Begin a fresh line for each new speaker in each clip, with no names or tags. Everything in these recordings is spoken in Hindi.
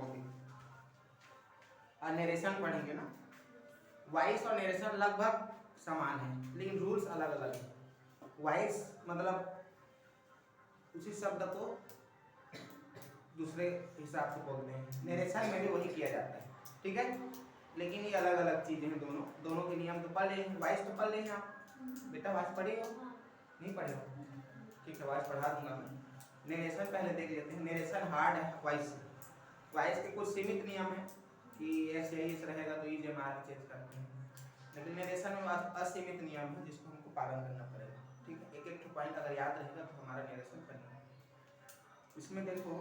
टॉपिक। नरेशन पढ़ेंगे ना। वॉइस और नरेशन लगभग समान है लेकिन रूल्स अलग अलग है। वॉइस मतलब उसी शब्द को दूसरे हिसाब से बोलते हैं, नरेशन में भी वही किया जाता है, ठीक है। लेकिन ये अलग अलग चीज़ें हैं, दोनों के नियम तो पढ़ लें। वॉइस तो पढ़ लें आप, बेटा वॉइस पढ़े हो नहीं पढ़े हो? ठीक है, वॉइस पढ़ा दूंगा मैं। नरेशन पहले देख लेते हैं। नरेशन हार्ड है वॉइस के कुछ सीमित नियम है कि ऐसे रहेगा तो ये मार्क चेंज करते हैं, लेकिन नरेशन में असीमित नियम है जिसको हमको पालन करना पड़ेगा, ठीक है। एक एक पॉइंट अगर याद रहेगा तो हमारा नरेशन बनेगा। इसमें देखो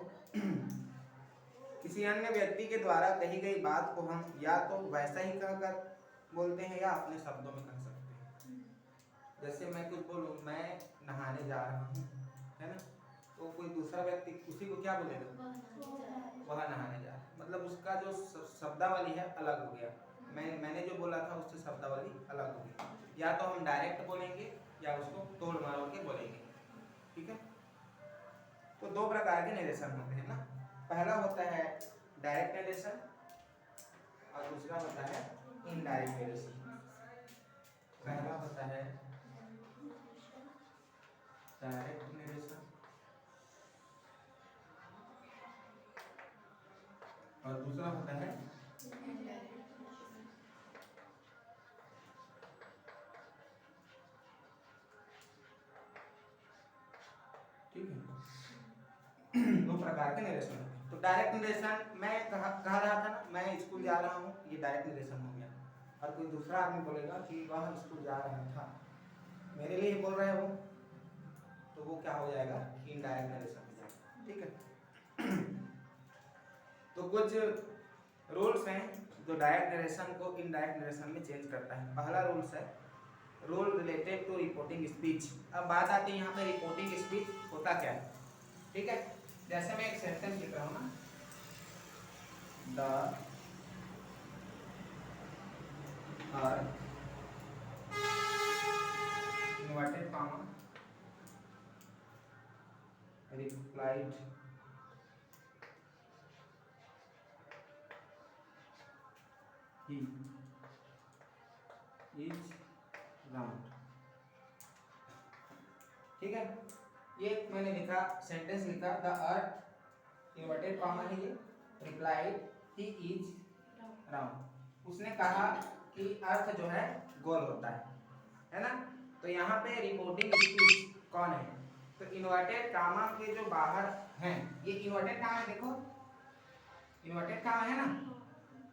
किसी अन्य व्यक्ति के द्वारा कही गई बात को हम या तो वैसा ही कहकर बोलते हैं या अपने शब्दों में कह सकते हैं। जैसे मैं कुछ बोलूँ, मैं नहाने जा रहा हूँ, है ना, तो कोई दूसरा व्यक्ति उसी को क्या बोलेगा, वह नहाने जा रहा है, मतलब उसका जो शब्दावली है अलग हो गया। मैंने जो बोला था उससे शब्दावली अलग हो गई। या तो हम डायरेक्ट बोलेंगे या उसको तोड़ मरोड़ के बोलेंगे, ठीक है। तो दो प्रकार के नरेशन होते हैं ना, पहला होता है डायरेक्ट नरेशन और दूसरा होता है इनडायरेक्ट नरेशन। पहला होता है डायरेक्ट नरेशन और दूसरा होता है ठीक है। दो प्रकार के नरेशन होते हैं। तो डायरेक्ट नरेशन मैं कह रहा था ना, मैं स्कूल जा रहा हूँ, ये डायरेक्ट नरेशन हो गया। और कोई दूसरा आदमी बोलेगा कि वह स्कूल जा रहा था, मेरे लिए बोल रहे हो, तो वो क्या हो जाएगा, इनडायरेक्ट नरेशन हो जाएगा, ठीक है। तो कुछ रूल्स हैं जो डायरेक्ट नरेशन को इनडायरेक्ट नरेशन में चेंज करता है। पहला रूल्स है rule related to reporting speech. अब बात आती है यहाँ पे रिपोर्टिंग स्पीच होता क्या है, ठीक है। जैसे मैं एक सेंटेंस लिख रहा हूँ ना, the inverted comma replied he is round, ठीक है। ये मैंने लिखा, सेंटेंस लिखा, द अर्थ इन्वर्टेड कॉमा है ये, रिप्लाइड ही इज राउंड। उसने कहा कि अर्थ जो है गोल होता है ना। तो यहाँ पे रिपोर्टिंग स्पीच कौन है, तो इन्वर्टेड कामा के जो बाहर हैं, ये इन्वर्टेड कामा है, देखो इन्वर्टेड कामा है ना,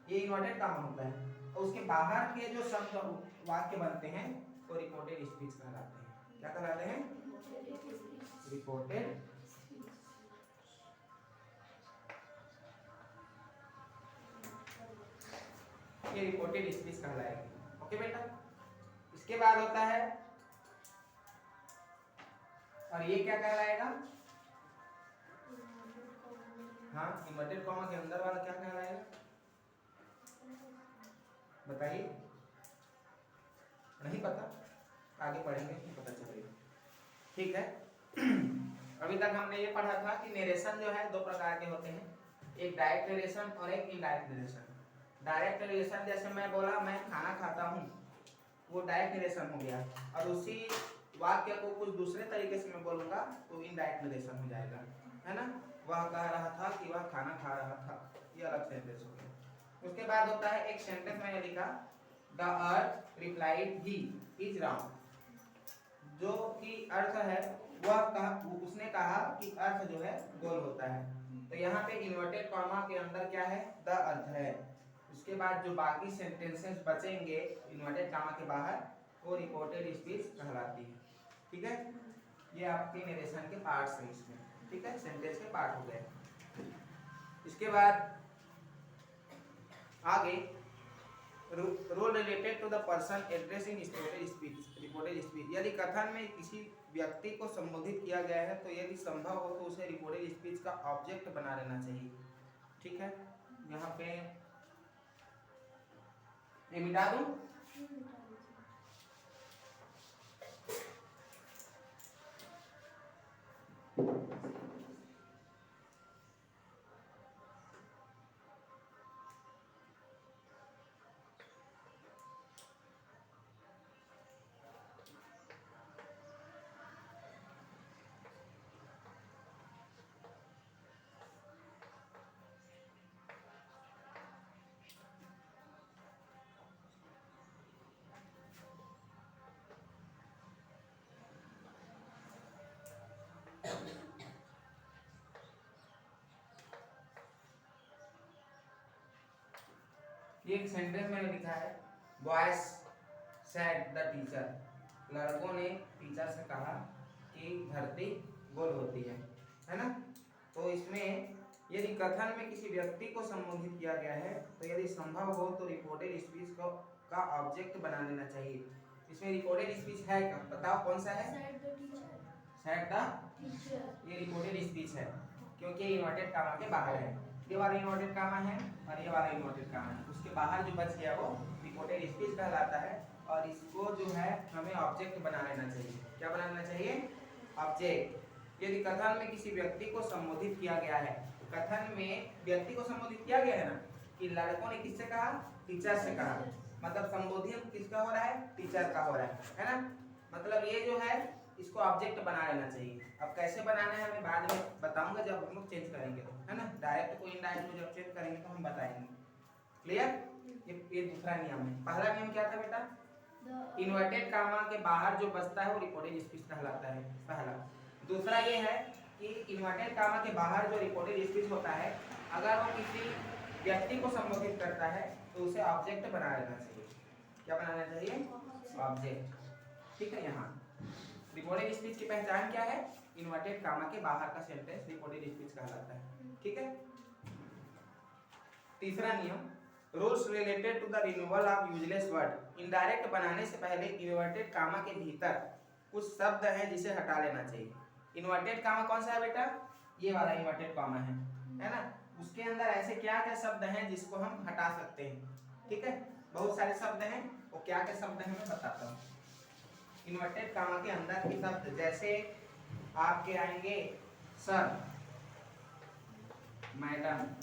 ये इन्वर्टेड कामा होता है। और उसके बाहर के जो शब्द वाक्य बनते हैं वो रिपोर्टेड स्पीच कहलाते हैं। क्या कहलाते हैं, रिपोर्टेड। ये रिपोर्टेड स्पीच कहलाएगी, ओके बेटा। इसके बाद होता है, और ये क्या कहलाएगा, हाँ इन्वर्टेड कॉमा के अंदर वाला क्या कहलाएगा, बताइए, नहीं पता, आगे पढ़ेंगे तो पता चलेगा, ठीक है। अभी तक हमने ये पढ़ा था कि नरेशन जो है दो प्रकार के होते हैं, एक डायरेक्ट नरेशन और एक इनडायरेक्ट नरेशन। डायरेक्ट नरेशन जैसे मैं बोला मैं खाना खाता हूँ, वो डायरेक्ट नरेशन हो गया, और उसी वाक्य को कुछ दूसरे तरीके से मैं बोलूंगा तो इनडायरेक्ट नरेशन हो जाएगा, है ना। वह कह रहा था कि वह खाना खा रहा था, ये अलग सेंटेंस हो गया। उसके बाद होता है एक सेंटेंस मैंने लिखा, the earth replied he is round, जो कि अर्थ है उसने कहा कि अर्थ जो है गोल होता है। तो यहाँ पे इन्वर्टेड कॉमा के अंदर क्या है, द अर्थ है। उसके बाद जो बाकी सेंटेंसेस बचेंगे इन्वर्टेड कॉमा के बाहर, वो रिपोर्टेड स्पीच कहलाती है, ठीक है। ये आपके नरेशन के पार्ट्स हैं इसमें, ठीक है, सेंटेंस के पार्ट हो गए। इसके बाद आगे rule related to the person address in reported speech. यदि कथन में किसी व्यक्ति को संबोधित किया गया है तो यदि संभव हो तो उसे रिपोर्टेड स्पीच का ऑब्जेक्ट बना लेना चाहिए, ठीक है। यहाँ पे ये मिटा दूं, ये एक सेंटेंस मैंने लिखा है, बॉयज सेड द टीचर, लड़कों ने टीचर से कहा कि धरती गोल होती है ना। तो इसमें यदि कथन में किसी व्यक्ति को संबोधित किया गया है तो यदि संभव हो तो रिपोर्टेड स्पीच को का ऑब्जेक्ट बना लेना चाहिए। इसमें रिपोर्टेड स्पीच है क्या, बताओ कौन सा है? सेड द टीचर, ये रिपोर्टेड स्पीच है क्योंकि ये इन्वर्टेड कामा के बाहर है। ये वाला इन्वर्टेड कामा है और ये वाला इन्वर्टेड कामा है, उसके बाहर जो बच गया वो रिपोर्टेड स्पीच कहलाता है। और इसको जो है हमें ऑब्जेक्ट बना लेना चाहिए। क्या बना लेना चाहिए? ऑब्जेक्ट। यदि कथन में किसी व्यक्ति को संबोधित किया गया है, कथन में व्यक्ति को संबोधित किया गया है ना, कि लड़कों ने किससे कहा? टीचर से कहा, मतलब संबोधित किसका हो रहा है? टीचर का हो रहा है ना। मतलब ये जो है इसको ऑब्जेक्ट बना लेना चाहिए। अब कैसे बनाना है हमें बाद में बताऊंगा जब हम लोग चेंज करेंगे तो, है ना। डायरेक्ट को इनडायरेक्ट को जब चेंज करेंगे तो हम बताएंगे। क्लियर? ये दूसरा नियम है। पहला नियम क्या था बेटा? इन्वर्टेड कामा के बाहर जो बचता है वो रिपोर्टेड स्पीच कहलाता है, पहला। दूसरा ये है कि इन्वर्टेड कामा के बाहर जो रिपोर्टेड स्पीच होता है, अगर वो किसी व्यक्ति को संबोधित करता है तो उसे ऑब्जेक्ट बना लेना चाहिए। क्या बनाना चाहिए? ऑब्जेक्ट। ठीक है। यहाँ रिपोर्टेड स्पीच की पहचान क्या है? इन्वर्टेड कामा के बाहर का सेंटेंस रिपोर्टेड स्पीच कहलाता है। ठीक है। तीसरा नियम, rules related to the removal of useless word. Indirect बनाने से पहले इन्वर्टेड कामा के भीतर कुछ शब्द है जिसे हटा लेना चाहिए। इन्वर्टेड कामा कौन सा है बेटा? ये वाला इन्वर्टेड कामा है ना। उसके अंदर ऐसे क्या क्या शब्द हैं जिसको हम हटा सकते हैं? ठीक है, बहुत सारे शब्द हैं, वो क्या क्या शब्द हैं मैं बताता हूँ। इन्वर्टेड कामा के अंदर के शब्द जैसे आपके आएंगे sir, madam,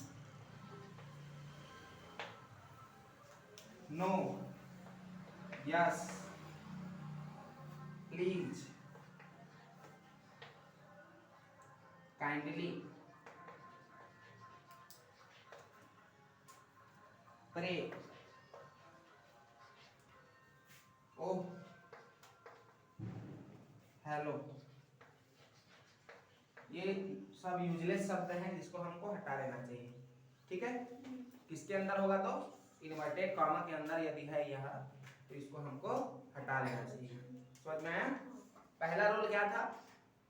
no, yes, please, kindly, pray, oh, hello. ये सब यूजलेस शब्द हैं जिसको हमको हटा लेना चाहिए। ठीक है। किसके अंदर होगा? तो इन्वर्टेड कॉमा के अंदर यदि है यह, तो इसको हमको हटा लेना चाहिए। समझ में आया? पहला रूल क्या था?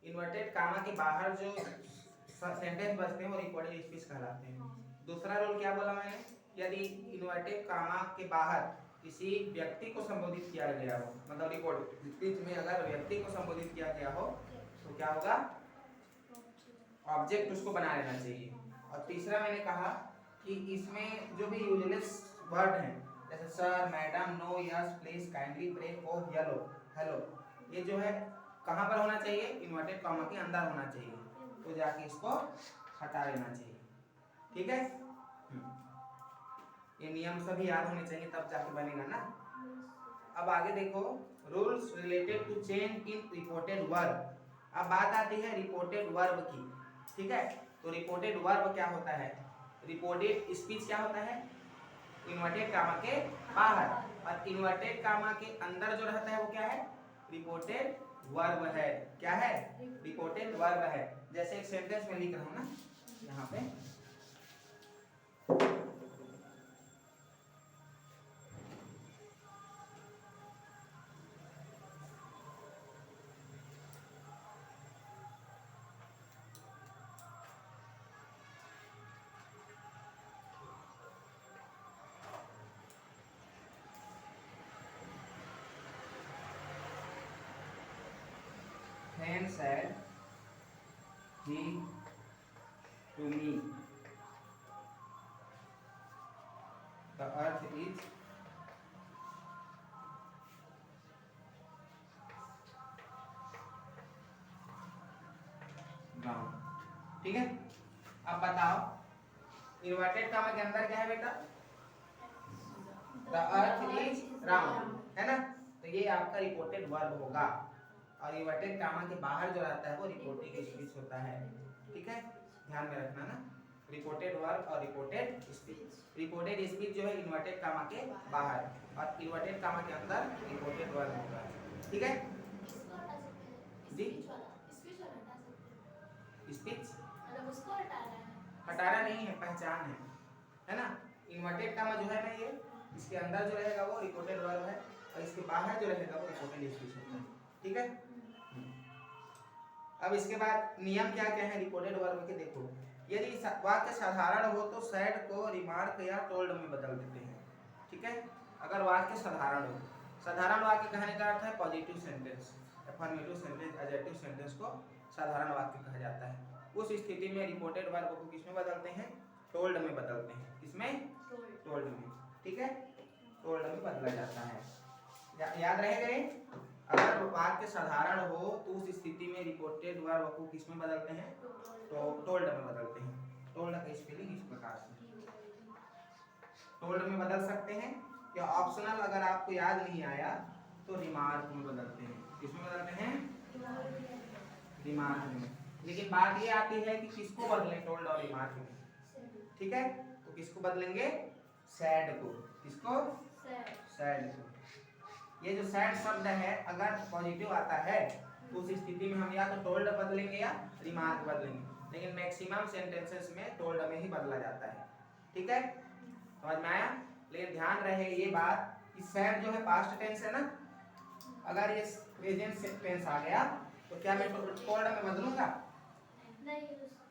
इन्वर्टेड कॉमा के बाहर जो सेंटेंस बचते हैं वो रिपोर्टेड स्पीच कहलाते हैं। दूसरा रूल क्या बोला मैंने? यदि इन्वर्टेड कॉमा के बाहर किसी व्यक्ति को संबोधित किया गया हो, मतलब रिपोर्टेड स्पीच में अगर व्यक्ति को संबोधित किया गया हो तो क्या होगा? ऑब्जेक्ट उसको बना लेना चाहिए। और तीसरा मैंने कहा कि इसमें जो भी यूजलेस वर्ड हैं जैसे sir, madam, no, yes, please, kindly, pray, oh, yellow, hello, ये जो है कहाँ पर होना चाहिए? इन्वर्टेड कॉमा के अंदर होना चाहिए। तो जाके इसको हटा लेना चाहिए। ठीक है। ये नियम सभी याद होने चाहिए तब जाके बनेगा ना। अब आगे देखो, rules related to change in reported verb. अब बात आती है रिपोर्टेड वर्ब की। ठीक है। तो रिपोर्टेड वर्ब क्या होता है? रिपोर्टेड स्पीच क्या होता है? इन्वर्टेड कामा के बाहर, और इन्वर्टेड कामा के अंदर जो रहता है वो क्या है? रिपोर्टेड वर्ब है। क्या है? रिपोर्टेड वर्ब है। जैसे एक सेंटेंस में लिख रहा हूं ना यहाँ पे, Then said he to me, the earth is round। ठीक है। अब बताओ इन्वर्टेड कामा के अंदर क्या है बेटा? The earth is round, है ना। तो ये आपका रिपोर्टेड वर्ब होगा। और इन्वर्टेड कामा के बाहर जो रहता है वो रिपोर्टेड स्पीच होता है। ठीक है, ध्यान में रखना ना। रिपोर्टेड वर्ब और रिपोर्टेड स्पीच। रिपोर्टेड स्पीच जो है इन्वर्टेड कामा के बाहर, और इन्वर्टेड कामा के अंदर रिपोर्टेड वर्ब होगा। ठीक है जी। स्पीच हटाना नहीं है, पहचान है ना। इन्वर्टेड कॉमा जो है ना ये, इसके अंदर जो रहेगा वो रिपोर्टेड वर्ब है और इसके बाहर जो रहेगा वो रिपोर्टेड स्पीच होता है। ठीक है। अब इसके बाद नियम क्या क्या है रिपोर्टेड वर्ब के, देखो यदि वाक्य साधारण हो तो सैड को रिमार्क या टोल्ड में बदल देते हैं। ठीक है। अगर वाक्य साधारण हो, साधारण वाक्य कहने का अर्थ है positive sentence, affirmative sentence, adjective sentence को साधारण वाक्य कहा जाता है। उस स्थिति में रिपोर्टेड वर्ब को किसमें बदलते हैं? टोल्ड में बदलते हैं। किसमें? टोल्ड में। ठीक है, टोल्ड में बदला जाता है। याद रहेगा ये। अगर वाक्य साधारण हो तो उस स्थिति में रिपोर्टेड वर्ब को किसमें बदलते हैं? तो टोल्ड में बदलते हैं। टोल्ड का स्पेलिंग इस प्रकार से, टोल्ड में बदल सकते हैं या ऑप्शनल अगर आपको याद नहीं आया तो रिमार्क में बदलते हैं। किसमें बदलते हैं? रिमार्क में। लेकिन बात ये आती है कि किसको बदलें टोल्ड और रिमार्क में। ठीक है, तो किसको बदलेंगे? सैड को। किसको? सैड को। ये जो सैड शब्द है अगर पॉजिटिव आता है तो उस स्थिति में हम या तो टोल्ड बदलेंगे या रिमार्क बदलेंगे, लेकिन मैक्सिमम सेंटेंसेस में टोल्ड में ही बदला जाता है। ठीक है, समझ में आया? लेकिन ध्यान रहे ये बात कि सैड जो है पास्ट टेंस है ना, अगर ये प्रेजेंट टेंस आ गया तो क्या मैं टोल्ड में बदलूंगा?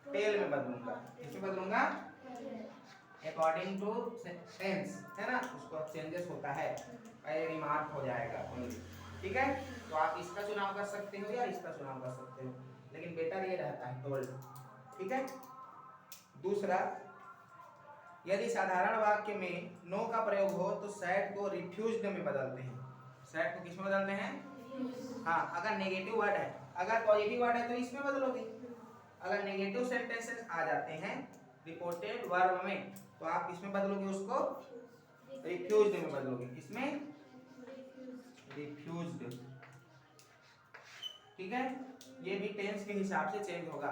टेल में बदलूंगा। किसमें बदलूंगा? अकॉर्डिंग टू टेंस है ना, उसको चेंजेस होता है, रिमार्क हो जाएगा। ठीक है, तो आप इसका चुनाव कर सकते हो या इसका चुनाव कर सकते हो, लेकिन बेटर ये रहता है टोल्ड। ठीक है। दूसरा, यदि साधारण वाक्य में नो का प्रयोग हो तो सैड को रिफ्यूज्ड में बदलते हैं। सैड को किसमें बदलते हैं? हाँ, अगर नेगेटिव वर्ड है, अगर पॉजिटिव वर्ड है तो इसमें बदलोगे। अगर नेगेटिव सेंटेंसेस आ जाते हैं रिपोर्टेड वर्ब में तो आप किसमें बदलोगे? उसको रिफ्यूज्ड में बदलोगे। किसमें? रिफ्यूज्ड। ठीक है, ये भी टेंस के हिसाब से चेंज होगा।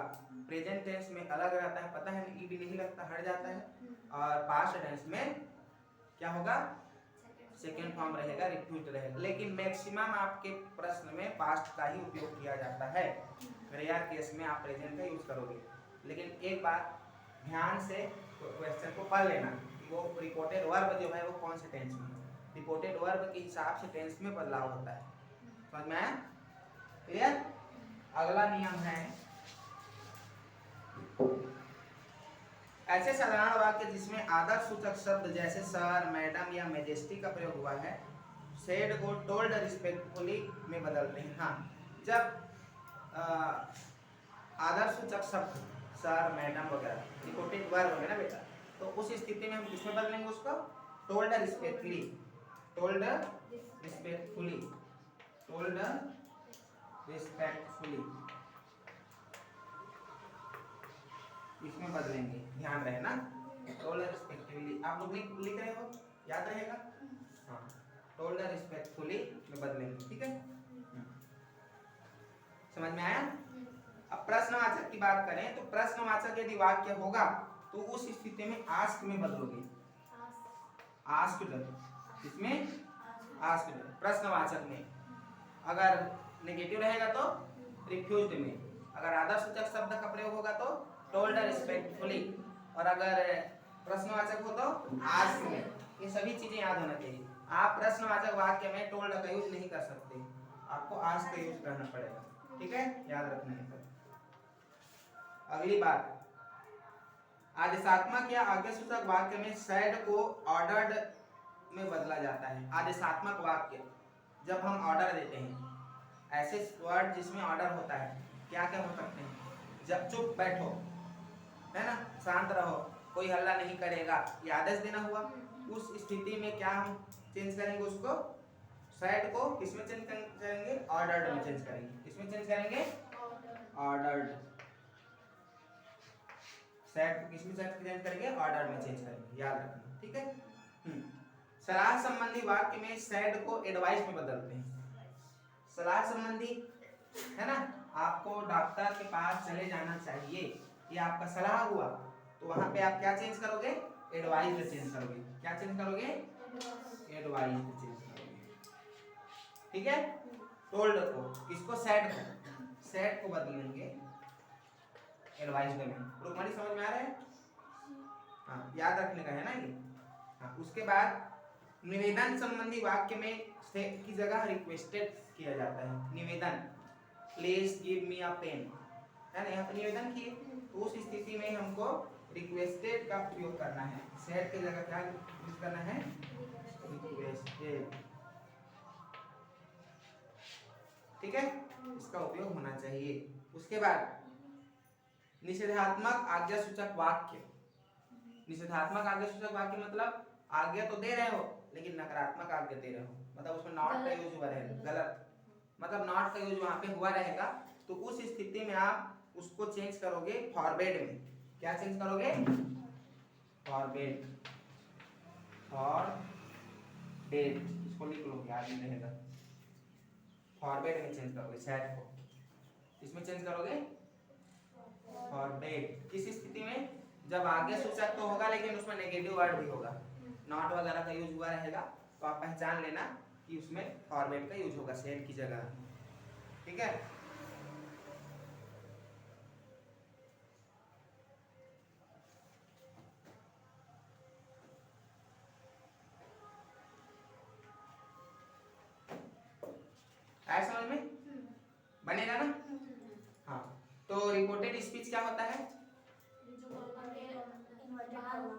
प्रेजेंट टेंस में अलग रहता है, पता है, ईडी नहीं लगता, हट जाता है, और पास्ट टेंस में क्या होगा? सेकेंड फॉर्म रहेगा, रिफ्यूज्ड रहेगा। लेकिन मैक्सिमम आपके प्रश्न में पास्ट का ही उपयोग किया जाता है, रेयर केस में आप प्रेजेंट का यूज करोगे। लेकिन एक बात ध्यान से क्वेश्चन को पढ़ लेना कि वो रिपोर्टेड वर्ब जो है वो कौन से टेंस में है। रिपोर्टेड वर्ब के हिसाब से टेंस में बदलाव होता है। समझ में आया? क्लियर? अगला नियम है, ऐसे साधारण वाक्य जिसमें आदर्श सूचक शब्द जैसे सर, मैडम या मैजेस्टी का प्रयोग हुआ है सेड को टोल्ड रिस्पेक्टफुली में बदलते हैं। हाँ, जब आदर्श सूचक शब्द सर, मैडम वगैरह रिपोर्टेड वर्ब है ना बेटा, तो उस स्थिति में हम किसमें बदलेंगे उसको? Told respectfully. Told respectfully. Told respectfully इसमें बदलेंगे। ध्यान रहे ना, टोल्ड रिस्पेक्टफुली। आप लोग लिख रहे हो, याद रहेगा? हाँ, टोल्ड रिस्पेक्टफुली में बदलेंगे। ठीक है, समझ में आया? अब प्रश्नवाचक की बात करें तो प्रश्नवाचक यदि वाक्य होगा तो उस स्थिति में आस्क में बदलोगे। आस्क्ड। इसमें आस्क्ड प्रश्नवाचक में। अगर नेगेटिव रहेगा तो रिफ्यूज्ड में। अगर आदर्श सूचक शब्द का प्रयोग होगा तो टोल्ड रिस्पेक्टफुली, और अगर प्रश्नवाचक हो तो आस्क में। ये सभी चीजें याद होना चाहिए। आप प्रश्नवाचक वाक्य में टोल्ड का यूज नहीं कर सकते, आपको आस्क का यूज करना पड़ेगा। ठीक है, याद रखना है। अगली बात, आदेशात्मक या आज्ञासूचक वाक्य में सैड को ऑर्डर्ड में बदला जाता है। आदेशात्मक वाक्य जब हम ऑर्डर देते हैं, ऐसे वर्ड जिसमें ऑर्डर होता है, क्या क्या हो सकते हैं? जब चुप बैठो, है ना, शांत रहो, कोई हल्ला नहीं करेगा, ये आदेश देना हुआ। उस स्थिति में क्या हम चेंज करेंगे? उसको सैड को किसमें चेंज करेंगे? ऑर्डर्ड में चेंज करेंगे। किसमें चेंज करेंगे? ऑर्डर्ड। सैड को किसमें चेंज करेंगे? ऑर्डर में चेंज करेंगे। याद रखना। ठीक है। सलाह संबंधी वाक्य में सैड को एडवाइस में बदलते हैं। सलाह संबंधी है ना, आपको डॉक्टर के पास चले जाना चाहिए, ये आपका सलाह हुआ, तो वहां पे आप क्या चेंज करोगे? एडवाइस में चेंज करोगे। क्या चेंज करोगे? एडवाइस में चेंज करोगे। ठीक है, टोल्ड को, किसको? सैड को। सैड को बदलेंगे एडवाइस में। रुकमणी समझ में आ रहा है? हाँ, याद रखने का है ना ये। हाँ, उसके बाद निवेदन संबंधी वाक्य में से की जगह रिक्वेस्टेड किया जाता है। निवेदन, please give me a pen, है ना, यहाँ पे निवेदन किए, तो उस स्थिति में हमको रिक्वेस्टेड का उपयोग करना है। सेड की जगह क्या यूज करना है? रिक्वेस्टेड। ठीक है, इसका उपयोग होना चाहिए। उसके बाद निषेधात्मक आज्ञा सूचक वाक्य। निषेधात्मक आज्ञा सूचक वाक्य मतलब आज्ञा तो दे रहे हो लेकिन नकारात्मक आज्ञा दे रहे हो, मतलब उसमें नॉट का यूज हुआ रहेगा, गलत, मतलब नॉट का यूज वहां पे हुआ रहेगा। तो उस स्थिति में आप उसको चेंज करोगे फॉरबेड में। क्या चेंज करोगे? फॉरबेड, फॉरबेड, इसको लिख लो, याद नहीं रहेगा। फॉरबेड में चेंज करोगे सेट को, इसमें चेंज करोगे फॉरबेड। किस स्थिति में? जब आज्ञा सूचक तो होगा लेकिन उसमें नेगेटिव वर्ड भी होगा, नॉट वगैरह का यूज हुआ रहेगा, तो आप पहचान लेना कि उसमें फॉरवर्ड का यूज होगा सेड की जगह। ठीक है, आया समझ में? बनेगा ना? हाँ, तो रिपोर्टेड स्पीच क्या होता है?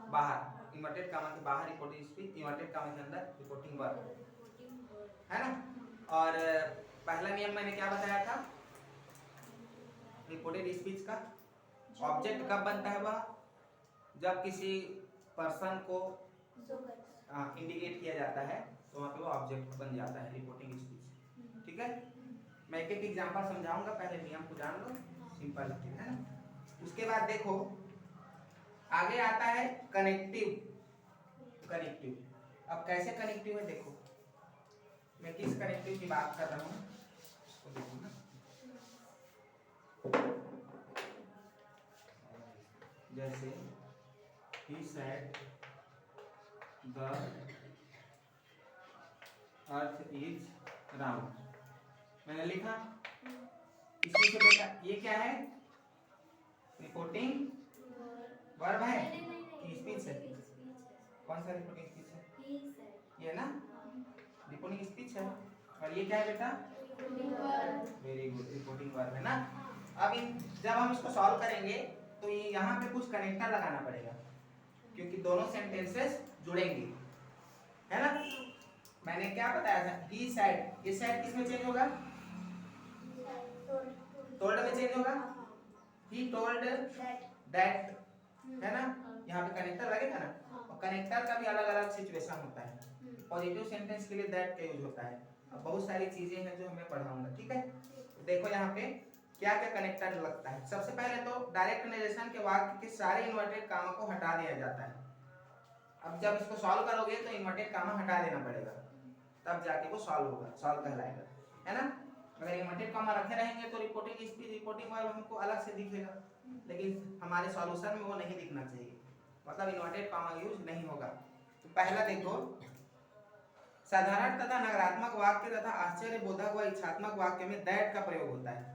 बाहर, इन्वर्टेड कामा के बाहर रिपोर्टेड स्पीच, इन्वर्टेड कामा के अंदर रिपोर्टिंग वर्ब, है ना। और पहला नियम मैंने क्या बताया था रिपोर्टेड स्पीच का? ऑब्जेक्ट कब बनता है? वह जब किसी पर्सन को इंडिकेट किया जाता है तो वहाँ पे वो ऑब्जेक्ट बन जाता है रिपोर्टिंग स्पीच। ठीक है, मैं एक एक एग्जांपल समझाऊंगा, पहले नियम को जान लो, सिंपल है ना। उसके बाद देखो आगे आता है कनेक्टिव। कनेक्टिव, अब कैसे कनेक्टिव है देखो, मैं किस कनेक्टिव की बात कर रहा हूँ उसको देखो ना। जैसे he said the earth is round, मैंने लिखा, इसमें से बेटा ये क्या है? रिपोर्टिंग वर्ब है कि स्पीच है? कौन सा रिपोर्टिंग स्पीच है? ये ना रिपोर्टिंग स्पीच है। और ये क्या है बेटा? वेरी गुड, रिपोर्टिंग वर्ब है ना। अब जब हम इसको सॉल्व करेंगे तो ये यहाँ पे कुछ कनेक्टर लगाना पड़ेगा क्योंकि दोनों सेंटेंसेस जुड़ेंगे, है ना। मैंने क्या बताया था? ही सेड, ये सेड किस में चेंज होगा? टोल्ड में चेंज होगा। ही टोल्ड दैट, है ना, यहाँ पे कनेक्टर लगेगा ना। और कनेक्टर का भी अलग अलग सिचुएशन होता है। पॉजिटिव सेंटेंस के लिए दैट का यूज होता है। अब बहुत सारी चीजें हैं जो मैं पढ़ाऊंगा, ठीक है। देखो यहाँ पे क्या क्या कनेक्टर लगता है। सबसे पहले तो डायरेक्ट नरेशन के वाक्य के सारे इन्वर्टेड कामा को हटा दिया जाता है। अब जब इसको सॉल्व करोगे तो इन्वर्टेड कामा हटा देना पड़ेगा, तब जाके वो सॉल्व होगा, सॉल्व कहलाएगा, है ना। अगर इन्वर्टेड कामा रखे रहेंगे तो रिपोर्टिंग स्पीच, रिपोर्टिंग वर्ब हमको अलग से दिखेगा, लेकिन हमारे सॉल्यूशन में वो नहीं दिखना चाहिए, मतलब इन्वर्टेड कामा यूज नहीं होगा। तो पहला देखो, साधारण तथा नकारात्मक वाक्य तथा आश्चर्यबोधक व इच्छात्मक वाक्य में दैट का प्रयोग होता है।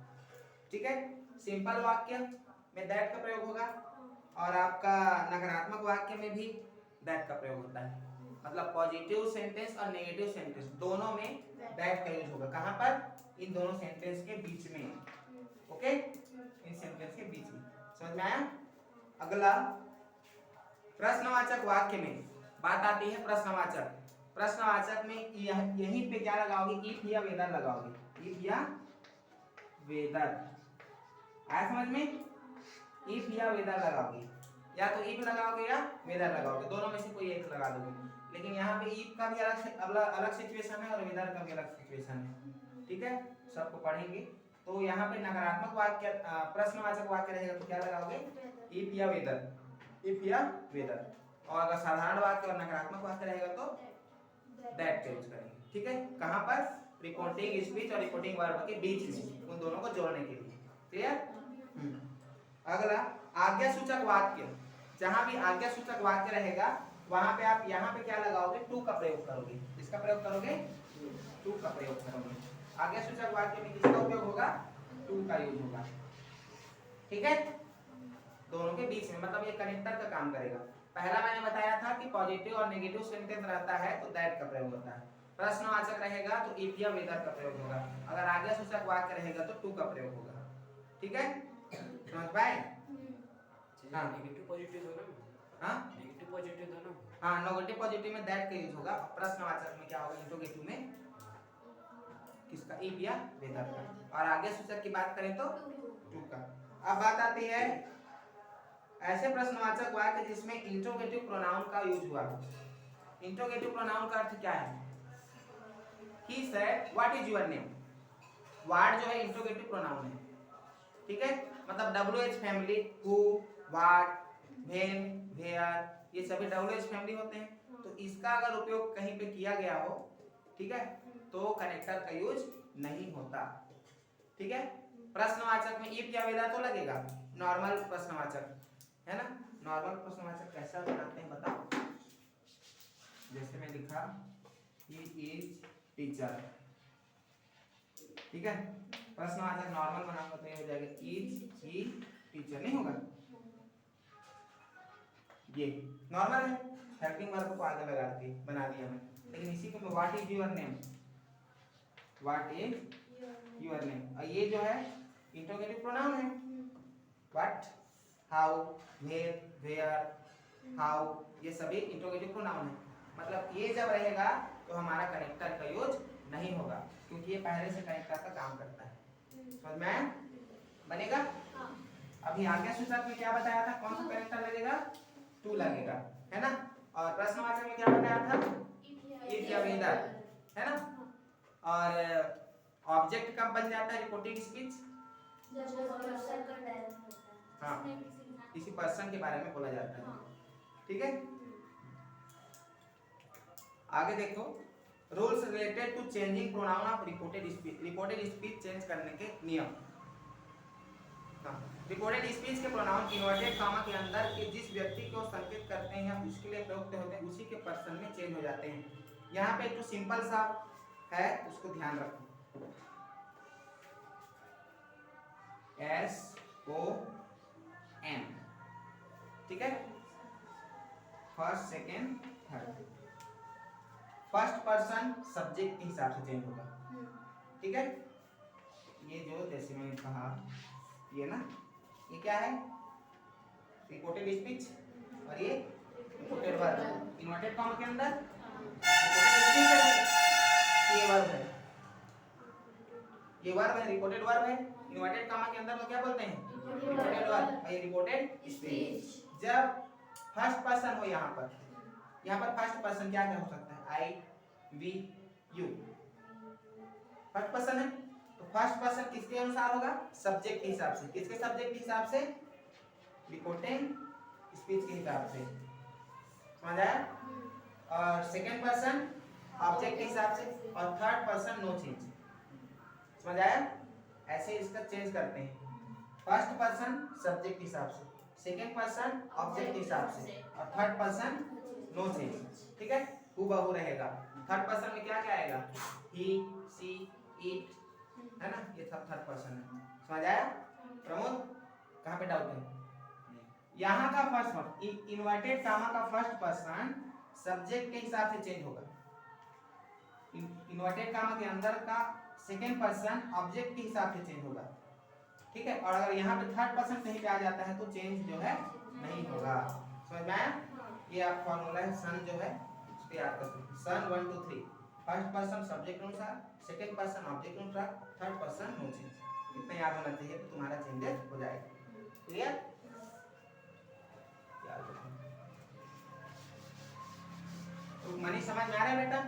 ठीक है, सिंपल वाक्य में दैट का प्रयोग होगा और आपका नकारात्मक वाक्य में भी दैट का प्रयोग होता है। मतलब पॉजिटिव सेंटेंस और नेगेटिव सेंटेंस दोनों में दैट का यूज होगा। कहां पर? इन दोनों सेंटेंस के बीच में, ओके, इन सेंटेंस के बीच में। समझ में आया? अगला प्रश्नवाचक वाक्य में बात आती है प्रश्नवाचक। प्रश्नवाचक में यहीं पे क्या लगाओगे? इफ या वेदर लगाओगे, इफ या वेदर। आया समझ में? इफ या वेदर लगाओगे, या तो इफ लगाओगे या वेदर लगाओगे, दोनों में से कोई एक लगा दोगे। लेकिन यहाँ पे इफ का भी अलग सिचुएशन है और वेदर का भी अलग सिचुएशन है। ठीक है, सबको पढ़ेंगे। तो यहाँ पे नकारात्मक वाक्य प्रश्नवाचक वाक्य रहेगा तो क्या लगाओगे? इफ या वेदर, इफ या वेदर। और अगर साधारण वाक्य और नकारात्मक वाक्य रहेगा तो दैट का यूज करेंगे। ठीक है, कहां पर? रिपोर्टिंग स्पीच और रिपोर्टिंग वर्ब के बीच में, उन दोनों को जोड़ने के लिए। क्लियर? अगला आज्ञा सूचक वाक्य। जहां भी आज्ञा सूचक वाक्य रहेगा वहां पे आप यहाँ पे क्या लगाओगे? टू का प्रयोग करोगे। किसका प्रयोग करोगे? टू का प्रयोग करोगे। आज्ञा सूचक वाक्य में किसका उपयोग होगा? टू का यूज होगा। ठीक है, दोनों के बीच में, मतलब ये कनेक्टर का काम करेगा। पहला मैंने बताया था कि पॉजिटिव और नेगेटिव सेंटेंस रहता है तो दैट का प्रयोग होता है, प्रश्नवाचक रहेगा तो इफ या वेदर का प्रयोग होगा, अगर आज्ञा सूचक वाक्य रहेगा तो टू का प्रयोग होगा। ठीक है, समझ पाए? हाँ
नेगेटिव पॉजिटिव दोनों।
हाँ
नेगेटिव पॉजिटिव दोनों।
हाँ, नेगेटिव पॉजिटिव में दैट का यूज होगा, प्रश्नवाचक में क्या होगा, इंट्रोगेटिव में किसका, इफ या वेदर का, और आगे सूचक की बात करें तो टू का। अब बात आती है ऐसे प्रश्नवाचक वाक्य जिसमें इंट्रोगेटिव प्रोनाउन का यूज हुआ है। इंट्रोगेटिव प्रोनाउन का अर्थ क्या है? He said what is your name, what जो है इंट्रोगेटिव प्रोनाउन है। ठीक है, मतलब WH family, who, what, when, where, ये सभी WH फैमिली होते हैं। तो इसका अगर उपयोग कहीं पे किया गया हो, ठीक है, तो कनेक्टर का यूज नहीं होता। ठीक है, प्रश्नवाचक में इफ या वेदर तो लगेगा, नॉर्मल प्रश्नवाचक है ना। नॉर्मल प्रश्नवाचक कैसा बनाते हैं बताओ? जैसे मैं लिखा ही इज टीचर, ठीक है, प्रश्नवाचक नॉर्मल बनाऊंगा तो ये हो जाएगा इज ही टीचर, नहीं होगा, ये नॉर्मल है, हेल्पिंग वर्ब को आगे लगा दी बना दिया मैं। लेकिन इसी को मैं what is your name, what is your name, और ये जो है इंट्रोगेटिव प्रोनाउन है, what, how, where, where, how, ये सभी इंट्रोगेटिव प्रोनाउन है। मतलब ये जब रहेगा तो हमारा कनेक्टर का यूज नहीं होगा, क्योंकि ये पहले से कनेक्टर का काम करता है। समझ में बनेगा? अभी आगे सूचक में क्या बताया था, कौन सा कनेक्टर लगेगा, टू लगेगा, है ना। और प्रश्नवाचक में क्या बताया था, इफ या वेदर, है ना। और ऑब्जेक्ट कब बन जाता है रिपोर्टेड स्पीच, हाँ किसी पर्सन के बारे में बोला जाता है। ठीक है, आगे देखो, rules related to changing pronoun of reported speech, reported speech change करने के नियम। रिपोर्टेड स्पीच के प्रोनाउन इन्वर्टेड कॉमा के अंदर के जिस व्यक्ति को संकेत करते हैं उसके लिए प्रयुक्त होते हैं, उसी के पर्सन में चेंज हो जाते हैं। यहाँ पे जो सिंपल सा है उसको ध्यान रखो, SON, ठीक है, first second third, first person subject के हिसाब से चेंज होगा। ठीक है, ये जो जैसे मैंने कहा ये ना, ये क्या है, रिपोर्टेड स्पीच, और ये रिपोर्टेड वर्ब, इन्वर्टेड कॉमा के अंदर रिपोर्टेड स्पीच है, ये वर्ब है, ये वर्ब है, रिपोर्टेड वर्ब है, इन्वर्टेड कॉमा के अंदर तो क्या बोलते हैं, रिपोर्टेड वर्ब, और ये रिपोर्टेड स्पीच। जब फर्स्ट पर्सन हो यहाँ पर फर्स्ट पर्सन क्या हो सकता है, आई, वी, यू, फर्स्ट पर्सन है, तो फर्स्ट पर्सन किसके अनुसार होगा, सब्जेक्ट के हिसाब से, किसके सब्जेक्ट के हिसाब से, रिपोर्टिंग स्पीच के हिसाब से, समझ आया। और सेकंड पर्सन ऑब्जेक्ट के हिसाब से, और थर्ड पर्सन नो चेंज, समझ आया। ऐसे इसका चेंज करते हैं, फर्स्ट पर्सन सब्जेक्ट के हिसाब से, सेकंड पर्सन ऑब्जेक्ट के हिसाब से, और थर्ड पर्सन नो चेंज। ठीक है, हूबहू रहेगा। थर्ड पर्सन में क्या क्या आएगा, ही, सी, इट, है ना, ये सब थर्ड पर्सन है, समझ आया। प्रमोद कहाँ पे डाउट है, यहाँ का फर्स्ट पर्सन, इन्वर्टेड कामा का फर्स्ट पर्सन सब्जेक्ट के हिसाब से चेंज होगा, इन्वर्टेड कामा के अंदर का सेकेंड पर्सन ऑब्जेक्ट के हिसाब से चेंज होगा। ठीक है, और अगर यहाँ पे थर्ड पर्सन कहीं पे आ जाता है तो चेंज जो है नहीं होगा, समझ में आया। ये आप फॉर्मूला है सन जो है इस पे याद कर सकते हैं, सन 1 2 3, फर्स्ट पर्सन सब्जेक्ट अनुसार, सेकंड पर्सन ऑब्जेक्ट अनुसार, थर्ड पर्सन नो चेंज। इतना याद होना चाहिए तो तुम्हारा चेंजेस हो जाएगा। क्लियर, याद रखो। तो मनी समझ में आ रहा है बेटा,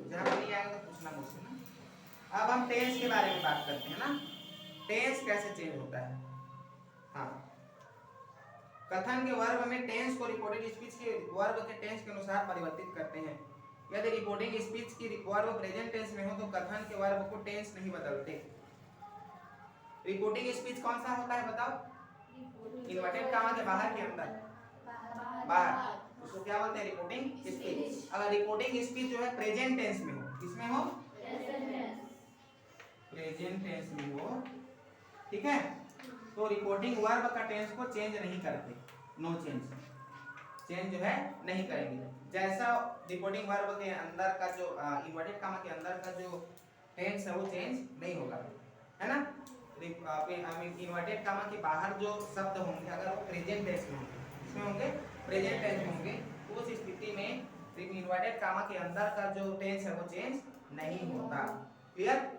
जहाँ नहीं आएगा तो पूछना मुझसे ना। अब हम टेंस के बारे में बात करते हैं ना, टेंस कैसे चेंज होता है। हाँ, कथन के वर्ब में टेंस को रिपोर्टेड स्पीच के वर्ब के टेंस के अनुसार परिवर्तित करते हैं। यदि रिपोर्टिंग स्पीच की वर्ब प्रेजेंट टेंस में हो तो कथन के वर्ब को टेंस नहीं बदलते। रिपोर्टिंग स्पीच कौन सा होता है बताओ, इन्वर्टेड कामा के बाहर के अंदर, बाहर, उसको क्या बोलते हैं, रिपोर्टिंग स्पीच। अगर रिपोर्टिंग स्पीच जो है प्रेजेंट टेंस में हो, किसमें हो, प्रेजेंट टेंस में हो, ठीक है, तो रिपोर्टिंग वर्ब का टेंस को चेंज नहीं करते, नो चेंज जो है नहीं करेंगे। जैसा रिपोर्टिंग वर्ब के अंदर का जो इन्वर्टेड कामा के अंदर का जो टेंस है वो चेंज नहीं होगा, है ना। इन्वर्टेड कामा के बाहर जो शब्द होंगे अगर वो प्रेजेंट टेंस में होंगे, इसमें होंगे प्रेजेंट टेंस में होंगे, तो उस स्थिति में इन्वर्टेड कामा के अंदर का जो टेंस है वो चेंज नहीं होता। क्लियर।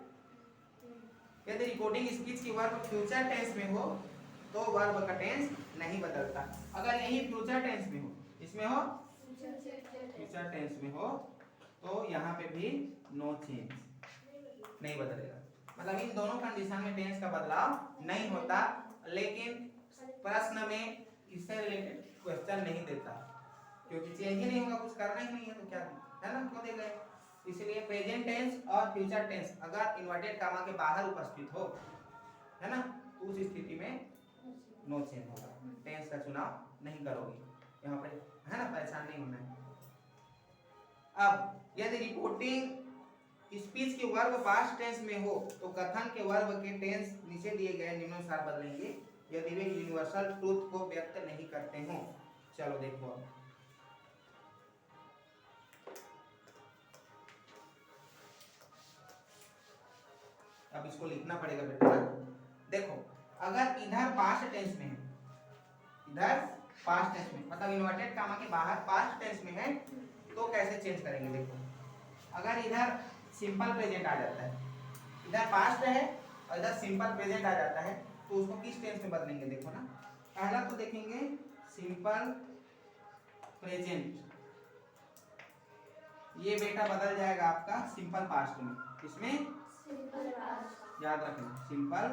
यदि रिपोर्टिंग स्पीच की वर्ब फ्यूचर टेंस में हो तो वर्ब का टेंस नहीं बदलता। अगर यही फ्यूचर टेंस में हो, इसमें हो फ्यूचर टेंस में हो, तो यहाँ पे भी नो चेंज, नहीं बदलेगा। मतलब इन दोनों कंडीशन में टेंस का बदलाव नहीं होता, लेकिन प्रश्न में इससे रिलेटेड क्वेश्चन नहीं देता, क्योंकि चेंज ही नहीं होगा, कुछ करना ही नहीं है तो क्या है ना, क्यों देगा। इसलिए प्रेजेंट टेंस और फ्यूचर टेंस अगर इन्वर्टेड कामा के बाहर उपस्थित हो, है ना, तो उस स्थिति में नो चेंज होगा, टेंस का चुनाव नहीं करोगे यहाँ पे, है ना, परेशान नहीं होना है। अब यदि रिपोर्टिंग स्पीच की वर्ब पास्ट टेंस में हो तो कथन के वर्ब के टेंस नीचे दिए गए निम्नानुसार बदलेंगे यदि वे यूनिवर्सल ट्रूथ को व्यक्त नहीं करते हो। चलो देखो, अब इसको लिखना पड़ेगा बेटा। देखो, अगर इधर पास्ट टेंस में है, इधर पास्ट टेंस में मतलब इन्वर्टेड कामा के बाहर पास्ट टेंस में है, तो कैसे चेंज करेंगे। देखो, अगर इधर सिंपल प्रेजेंट आ जाता है, इधर पास्ट है और इधर सिंपल प्रेजेंट आ जाता है, तो उसको किस टेंस में बदलेंगे। देखो ना, पहला तो देखेंगे सिंपल प्रेजेंट, ये बेटा बदल जाएगा आपका सिंपल पास्ट में। इसमें याद रखना सिंपल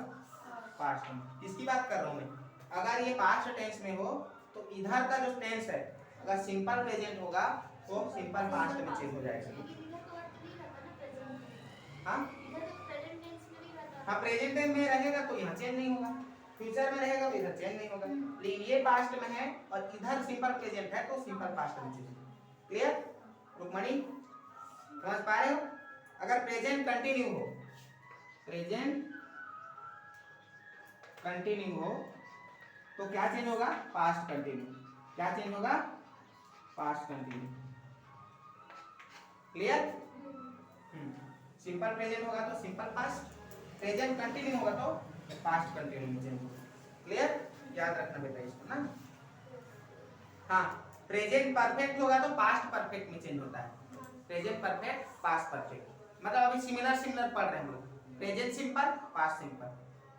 पास्ट में। किसकी बात कर रहा हूं मैं, अगर ये पास्ट टेंस में हो तो इधर का जो टेंस है अगर सिंपल प्रेजेंट होगा तो सिंपल पास्ट में चेंज हो जाएगा। हाँ हाँ, प्रेजेंट टेंस में रहेगा तो यहाँ चेंज नहीं होगा, फ्यूचर में रहेगा तो इधर चेंज नहीं होगा, लेकिन ये पास्ट में है और इधर सिंपल प्रेजेंट है तो सिंपल पास्ट में चेंज होगा। क्लियर रुक्मणी, समझ पा रहे हो। अगर प्रेजेंट कंटिन्यू हो, प्रेजेंट कंटिन्यू हो तो क्या चेंज होगा, पास्ट कंटिन्यू। क्या चेंज होगा, past continue. Clear. Simple present होगा तो सिंपल पास्ट, प्रेजेंट कंटिन्यू होगा तो पास्ट कंटिन्यू में चेंज होगा। क्लियर, याद रखना बेटा इसको ना। हाँ, प्रेजेंट परफेक्ट होगा तो पास्ट परफेक्ट में चेंज होता है, प्रेजेंट परफेक्ट पास्ट परफेक्ट। मतलब अभी सिमिलर पढ़ रहे हैं हम लोग, present simple past simple,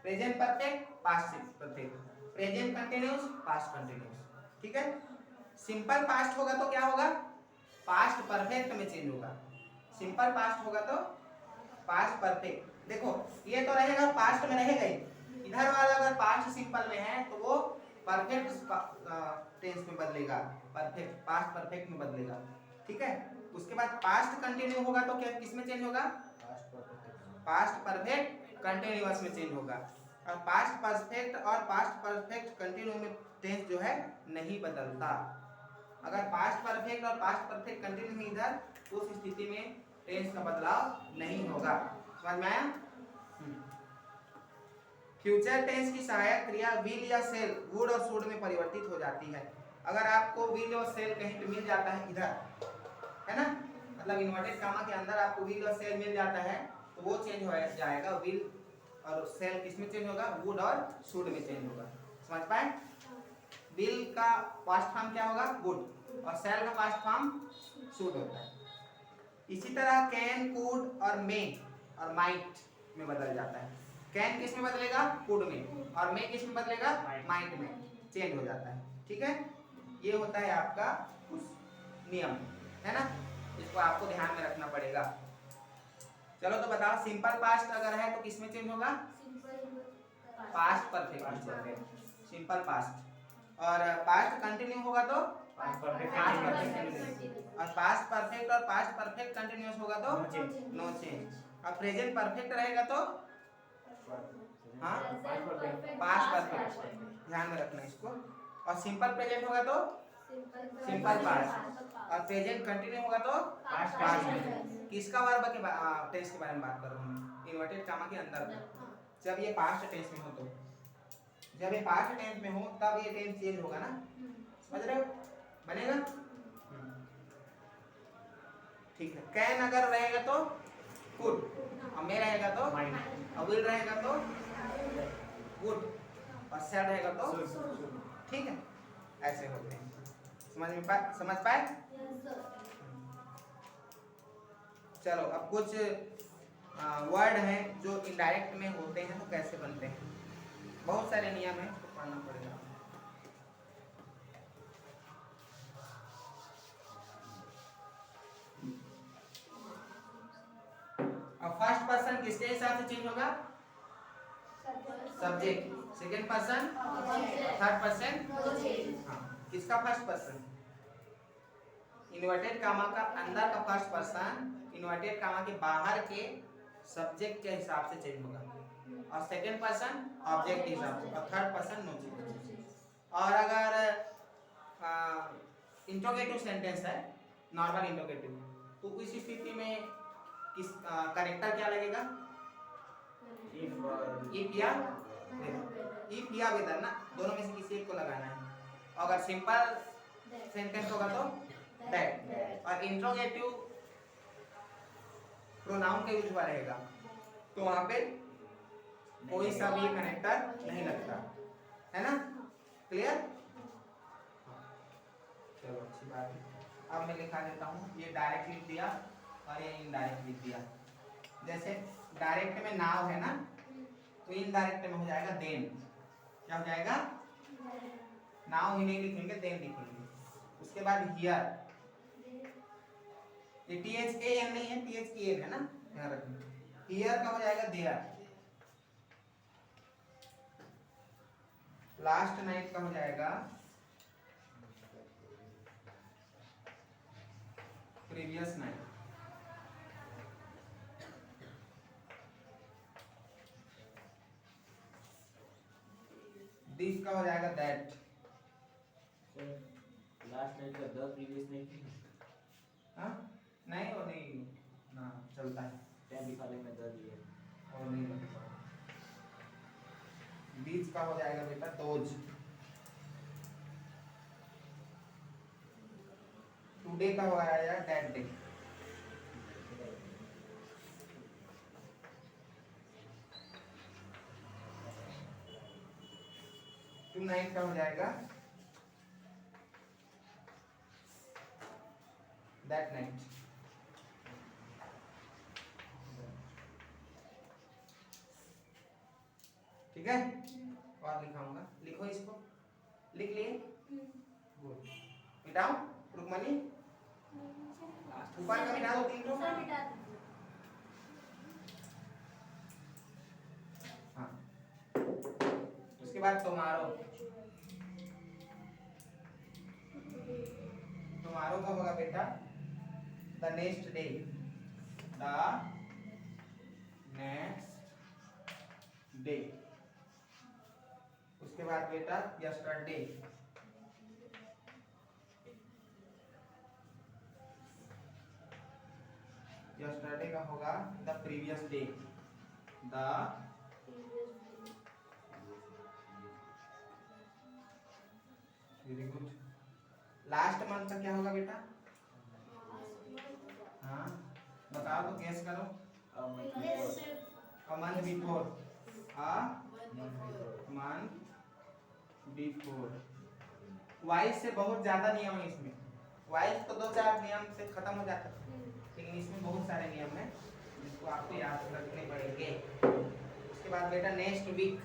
present perfect past perfect, present continuous past continuous. ठीक है। सिंपल पास्ट होगा तो क्या होगा, पास्ट परफेक्ट में चेंज होगा, सिंपल पास्ट होगा तो पास्ट परफेक्ट। देखो, ये तो रहेगा पास्ट में रहेगा ही, इधर वाला अगर पास्ट सिंपल में है तो वो परफेक्ट टेंस में बदलेगा, परफेक्ट पास्ट परफेक्ट में बदलेगा। ठीक है। उसके बाद पास्ट कंटिन्यू होगा तो क्या किस में चेंज होगा, पास्ट परफेक्ट कंटिन्यूअस में चेंज होगा। और पास्ट परफेक्ट और पास्ट परफेक्ट कंटिन्यू में टेंस जो है नहीं बदलता। अगर पास्ट परफेक्ट और पास्ट परफेक्ट कंटिन्यू में इधर, उस स्थिति में टेंस का बदलाव नहीं होगा। समझ में आया। फ्यूचर टेंस की सहायक क्रिया विल या सेल वुड और शुड में परिवर्तित हो जाती है। अगर आपको विल और सेल कहीं पे मिल जाता है इधर, है ना, मतलब इन्वर्टेड कामा के अंदर आपको विल और सेल मिल जाता है तो वो चेंज हो जाएगा, विल और सेल किस में चेंज होगा, वुड और शुड में चेंज होगा। समझ पाए। विल का पास्ट फॉर्म क्या होगा, वुड, और सेल का पास्ट फॉर्म शुड होता है। इसी तरह कैन, कुड और मे और माइट में बदल जाता है। कैन किस में बदलेगा, कुड में, और मे किस में बदलेगा, माइट में चेंज हो जाता है। ठीक है। ये होता है आपका उस नियम, है ना, इसको आपको ध्यान में रखना पड़ेगा। चलो तो बताओ, सिंपल पास्ट अगर है तो किस में चेंज होगा, पास्ट परफेक्ट में, सिंपल पास्ट। और पास्ट कंटिन्यू होगा तो पास्ट परफेक्ट, और पास्ट परफेक्ट और पास्ट परफेक्ट कंटिन्यूअस होगा तो नो चेंज। और प्रेजेंट परफेक्ट रहेगा तो हाँ पास्ट परफेक्ट, ध्यान में रखना इसको। और सिंपल प्रेजेंट होगा तो सिंपल पास्ट, और प्रेजेंट कंटिन्यू होगा तो पास्ट। किसका वर्ब के टेंस के बारे में बात कर रहा हूँ, इन्वर्टेड कामा के अंदर। जब ये पास्ट टेंस में हो तो जब ये पास्ट टेंस में हो तब ये टेंस चेंज होगा ना, समझ रहे हो? बनेगा? ठीक है। कैन अगर रहेगा तो कुड, और में रहेगा तो माइंड, और विल रहेगा तो वुड, और शैल रहेगा तो, ठीक है? ऐसे होते हैं। समझ पाए? चलो अब कुछ वर्ड हैं जो इनडायरेक्ट में होते हैं तो कैसे बनते हैं। बहुत सारे नियम हैं, तो पढ़ना पड़ेगा। अब फर्स्ट पर्सन किसके हिसाब से चेंज होगा? Subject, second person, third person. हाँ, किसका फर्स्ट पर्सन? इन्वर्टेड कामा का अंदर का फर्स्ट पर्सन इन्वर्टेड कामा के बाहर के सब्जेक्ट के हिसाब से चेंज होगा, और सेकंड पर्सन ऑब्जेक्ट के हिसाब से, और थर्ड पर्सन नो चेंज। और अगर इंट्रोगेटिव सेंटेंस है, नॉर्मल इंट्रोगेटिव, तो इस स्थिति में किस करेक्टर क्या लगेगा? इफ या वेदर ना, दोनों में से किसी एक को लगाना है। अगर सिंपल सेंटेंस होगा तो दैट, और इंट्रोगेटिव प्रोनाउन का यूज हुआ रहेगा तो वहां पे कोई सा भी कनेक्टर नहीं लगता है ना। क्लियर? चलो अच्छी बात है। अब मैं लिखा देता हूँ, ये डायरेक्ट लिख दिया और ये इनडायरेक्ट लिख दिया। जैसे डायरेक्ट में नाव है ना, तो इनडायरेक्ट में हो जाएगा देन। क्या हो जाएगा? नाव ही नहीं लिखेंगे, देन लिखेंगे। उसके बाद हियर, ये THAN नहीं है, THEN है ना, ध्यान रखना। हियर का हो जाएगा देयर। लास्ट नाइट का हो जाएगा प्रीवियस नाइट। दिस का हो जाएगा दैट।
लास्ट नाइट का द प्रीवियस नाइट
हाँ नहीं, वो नहीं ना चलता है,
टाइम लिखा ले में द दिया
और नहीं लगता। बीच का हो जाएगा बेटा दोज। टुडे का हो जाएगा दैट डे। टुनाइट का हो जाएगा दैट नाइट। ठीक है? और लिखाऊंगा, लिखो इसको। लिख लिए? गुड। मिटाओ रुकमनी, ऊपर का मिटा दो, 3 तो। हाँ, उसके बाद टुमारो का होगा बेटा the next day. The next day. उसके बाद बेटा यस्टरडे। यस्टरडे का होगा the previous day. The very good. Last month का क्या होगा बेटा? हाँ बताओ तो, गेस करो। A month before. A month before. Wise से बहुत ज्यादा नियम है इसमें। वाइज तो 2-4 नियम से खत्म हो जाता है, लेकिन इसमें बहुत सारे नियम हैं जिसको आपको याद रखने पड़ेंगे। उसके बाद बेटा next week.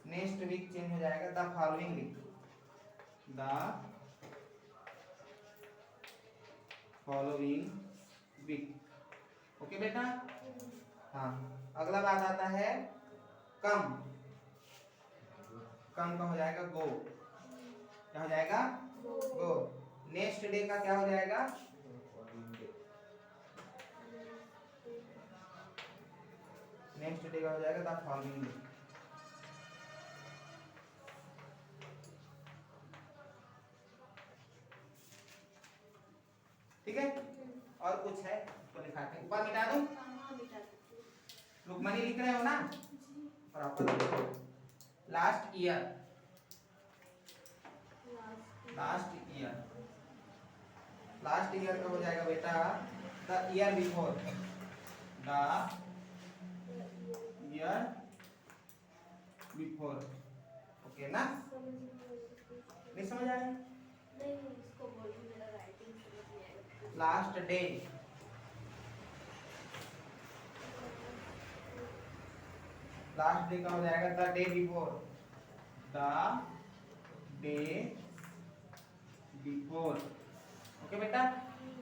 Next week change हो जाएगा the following week. The following week. Okay बेटा? हाँ, अगला बात आता है कम। कम का हो जाएगा गो। क्या हो जाएगा? गो। नेक्स्ट डे का क्या हो जाएगा? नेक्स्ट डे का हो जाएगा द फॉलोइंग डे। ठीक है? और कुछ है तो लिखाते हैं, ऊपर मिटा दूं। मनी लिख रहे हो ना, proper last year, last year, last year का हो जाएगा बेटा the year before, the year before. Okay ना, नहीं समझ आया? लास्ट डे, लास्ट डे का हो जाएगा the day before, the day before. Okay बेटा,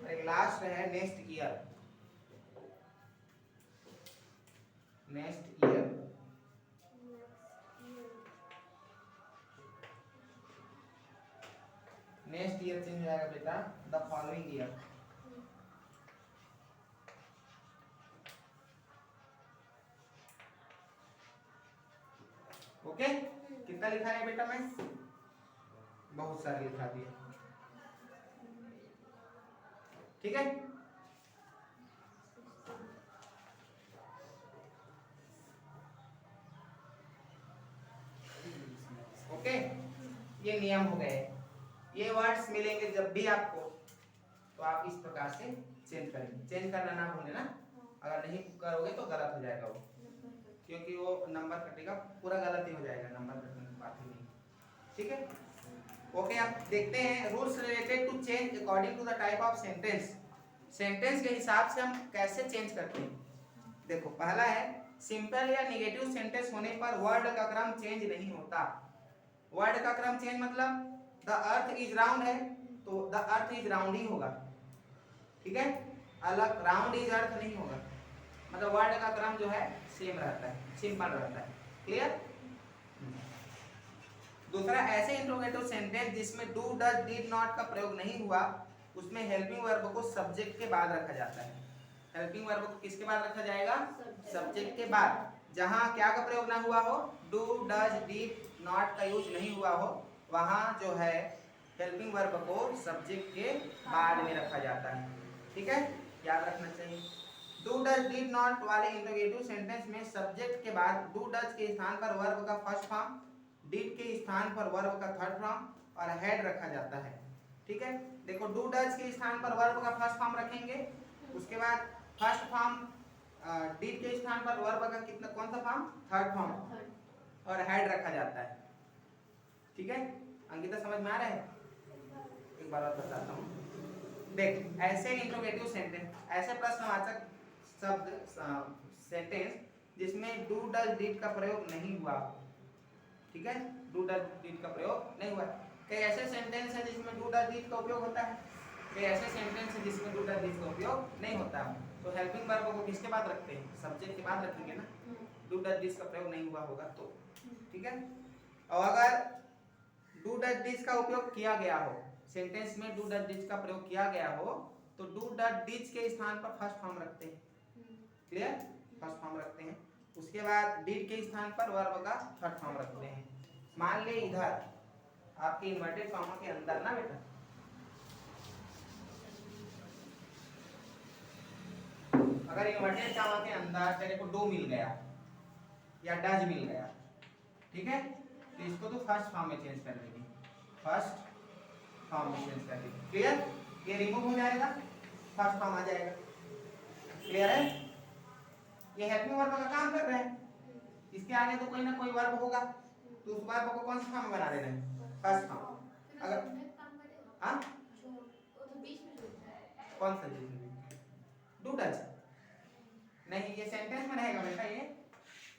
और एक लास्ट है next year, next year, next year change हो जाएगा बेटा द फॉलोइंग ईयर। ओके, कितना लिखा है बेटा? मैं बहुत सारे लिखा दिए, ठीक है। ओके, ये नियम हो गए। ये वर्ड्स मिलेंगे जब भी आपको, तो आप इस प्रकार से चेंज करेंगे। चेंज करना ना भूलें ना, अगर नहीं करोगे तो गलत हो जाएगा वो, क्योंकि वो नंबर कटेगा, पूरा गलत ही हो जाएगा, नंबर कटने की बात ही नहीं, ठीक है। ओके, आप देखते हैं rules related to change according to the type of sentence. Sentence के हिसाब से हम कैसे चेंज करते हैं। देखो, पहला है सिंपल या नेगेटिव सेंटेंस होने पर वर्ड का क्रम चेंज नहीं होता। वर्ड का क्रम चेंज मतलब द अर्थ इज राउंड है तो द अर्थ इज राउंड ही होगा, ठीक है। अलग राउंड इज अर्थ नहीं होगा, मतलब वर्ड का क्रम जो है सेम रहता है, सिंपल रहता है। क्लियर? दूसरा, ऐसे इंट्रोगेटिव सेंटेंस जिसमें डू डज डिड नॉट का प्रयोग नहीं हुआ, उसमें हेल्पिंग वर्ब को सब्जेक्ट के बाद रखा जाता है। हेल्पिंग वर्ब को किसके बाद रखा जाएगा? सब्जेक्ट के बाद। जहां क्या का प्रयोग ना हुआ हो, डू डज डिड नॉट का यूज नहीं हुआ हो, वहां जो है हेल्पिंग वर्ब को सब्जेक्ट के बाद में रखा जाता है, ठीक है, याद रखना चाहिए। डू डज डिड नॉट वाले इंट्रोगेटिव सेंटेंस में सब्जेक्ट के बाद डू डज के स्थान पर वर्ब का फर्स्ट फॉर्म, डिड के स्थान पर वर्ब का थर्ड फॉर्म और हेड रखा जाता है, ठीक है। देखो, डू डज के स्थान पर वर्ब का फर्स्ट फॉर्म रखेंगे, उसके बाद फर्स्ट फॉर्म, डिड के स्थान पर वर्ब का कितना, कौन सा फॉर्म? थर्ड फॉर्म, और हेड रखा जाता है, ठीक है। अंकिता समझ में आ रहा है? एक बार और बताता हूँ। देख, ऐसे इंट्रोगेटिव सेंटेंस, ऐसे प्रश्नवाचक शब्द सेंटेंस जिसमें डू डज डिड का प्रयोग नहीं हुआ, ठीक है, डू डज डिड का प्रयोग नहीं हुआ। कई ऐसे सेंटेंस है जिसमें डू डज डिड का उपयोग होता है, कई ऐसे सेंटेंस है जिसमें डू डज डिड का उपयोग नहीं होता। तो हेल्पिंग वर्ब को किसके बाद रखते हैं? सब्जेक्ट के बाद रखेंगे ना, डू डज डिड का प्रयोग नहीं हुआ होगा तो, ठीक है। और अगर डू डज डिड का उपयोग किया गया हो, सेंटेंस में डू डज डिड का प्रयोग किया गया हो, तो डू डज डिड के स्थान पर फर्स्ट फॉर्म रखते हैं, क्लियर, फर्स्ट फॉर्म रखते हैं। उसके बाद डिड के स्थान पर वर्ब का थर्ड फॉर्म रखते हैं। मान ले इधर आपके इन्वर्टेड कॉमा के अंदर ना बेटा, अगर इन्वर्टेड कॉमा के अंदर तेरे को डू मिल गया या डज मिल गया, ठीक है, तो इसको तो फर्स्ट फॉर्म में चेंज कर देंगे, फर्स्ट फॉर्म में चेंज कर देंगे, क्लियर। ये रिमूव हो जाएगा, फर्स्ट फॉर्म आ जाएगा, क्लियर है। ये हेल्पिंग वर्ब का काम कर रहे हैं, इसके आगे तो कोई ना कोई वर्ब होगा, तो उस वर्ब को कौन सा फॉर्म बना देना है? First form. अगर हाँ, कौन सा चीज? डू डज नहीं, ये सेंटेंस में रहेगा बेटा, ये